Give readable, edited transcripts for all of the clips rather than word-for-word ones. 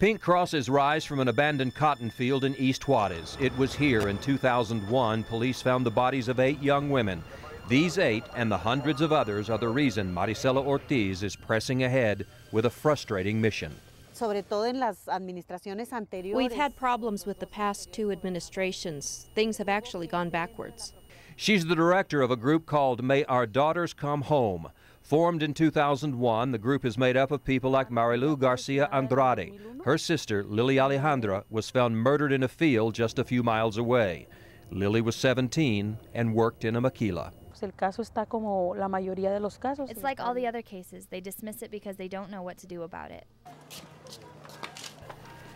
Pink crosses rise from an abandoned cotton field in East Juarez. It was here in 2001 police found the bodies of 8 young women. These 8 and the hundreds of others are the reason Maricela Ortiz is pressing ahead with a frustrating mission. We've had problems with the past 2 administrations. Things have actually gone backwards. She's the director of a group called May Our Daughters Come Home. Formed in 2001, the group is made up of people like Marilu Garcia Andrade. Her sister, Lily Alejandra, was found murdered in a field just a few miles away. Lily was 17 and worked in a maquila. It's like all the other cases. They dismiss it because they don't know what to do about it.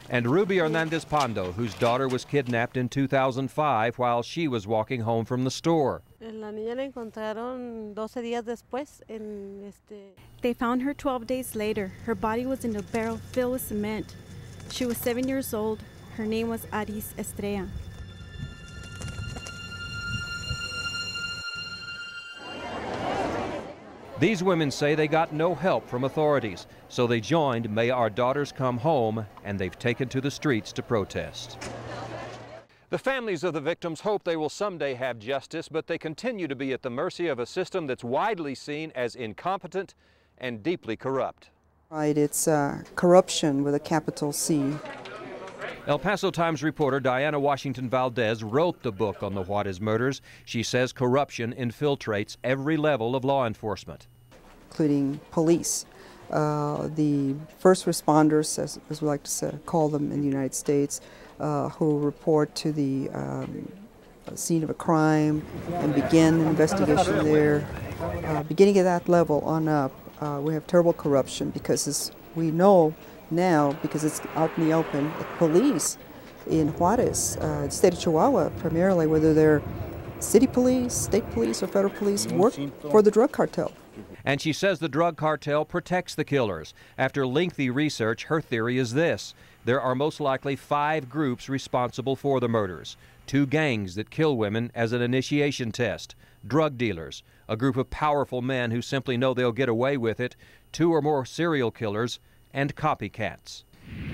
And Ruby Hernandez Pando, whose daughter was kidnapped in 2005 while she was walking home from the store. They found her 12 days later. Her body was in a barrel filled with cement. She was 7 years old. Her name was Aris Estrella. These women say they got no help from authorities, so they joined May Our Daughters Come Home, and they've taken to the streets to protest. The families of the victims hope they will someday have justice, but they continue to be at the mercy of a system that's widely seen as incompetent and deeply corrupt. Right, it's corruption with a capital C. El Paso Times reporter Diana Washington Valdez wrote the book on the Juarez murders. She says corruption infiltrates every level of law enforcement, including police. The first responders, as we like to call them in the United States, who report to the scene of a crime and begin an investigation there. Beginning at that level on up, we have terrible corruption because, as we know now, because it's out in the open, the police in Juarez, the state of Chihuahua primarily, whether they're city police, state police, or federal police, work for the drug cartel. And she says the drug cartel protects the killers. After lengthy research, her theory is this: there are most likely 5 groups responsible for the murders. 2 gangs that kill women as an initiation test, drug dealers, a group of powerful men who simply know they'll get away with it, 2 or more serial killers, and copycats.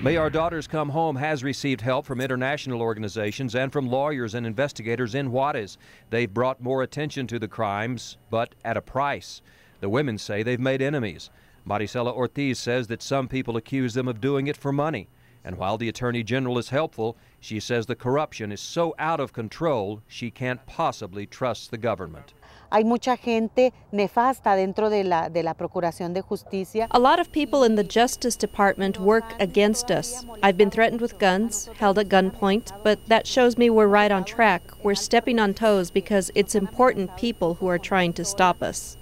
May Our Daughters Come Home has received help from international organizations and from lawyers and investigators in Juarez. They've brought more attention to the crimes, but at a price. The women say they've made enemies. Maricela Ortiz says that some people accuse them of doing it for money. And while the Attorney General is helpful, she says the corruption is so out of control she can't possibly trust the government. Hay mucha gente nefasta dentro de la Procuración de Justicia. A lot of people in the Justice Department work against us. I've been threatened with guns, held at gunpoint, but that shows me we're right on track. We're stepping on toes because it's important people who are trying to stop us.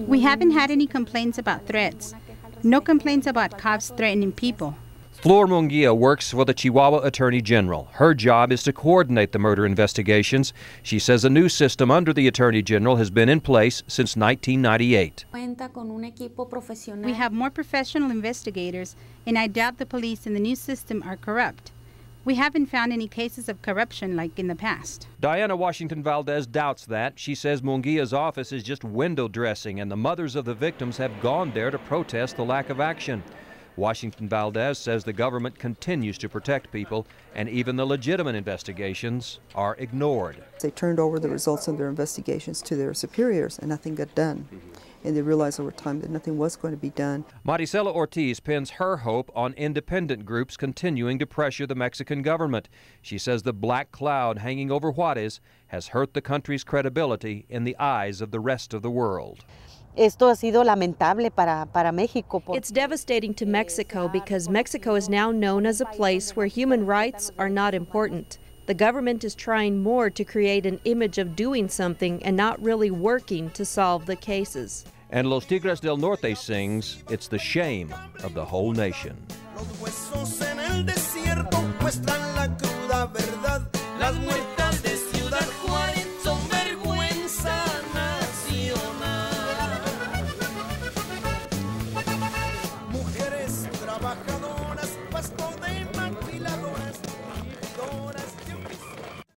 We haven't had any complaints about threats. No complaints about cops threatening people. Flor Munguia works for the Chihuahua Attorney General. Her job is to coordinate the murder investigations. She says a new system under the Attorney General has been in place since 1998. We have more professional investigators, and I doubt the police in the new system are corrupt. We haven't found any cases of corruption like in the past. Diana Washington Valdez doubts that. She says Munguia's office is just window dressing, and the mothers of the victims have gone there to protest the lack of action. Washington Valdez says the government continues to protect people, and even the legitimate investigations are ignored. They turned over the results of their investigations to their superiors, and nothing got done. And they realized over time that nothing was going to be done. Maricela Ortiz pins her hope on independent groups continuing to pressure the Mexican government. She says the black cloud hanging over Juarez has hurt the country's credibility in the eyes of the rest of the world. Esto ha sido lamentable para México. It's devastating to Mexico because Mexico is now known as a place where human rights are not important. The government is trying more to create an image of doing something and not really working to solve the cases. And Los Tigres del Norte sings, it's the shame of the whole nation. Los huesos en el desierto muestran la cruda verdad. Las muertas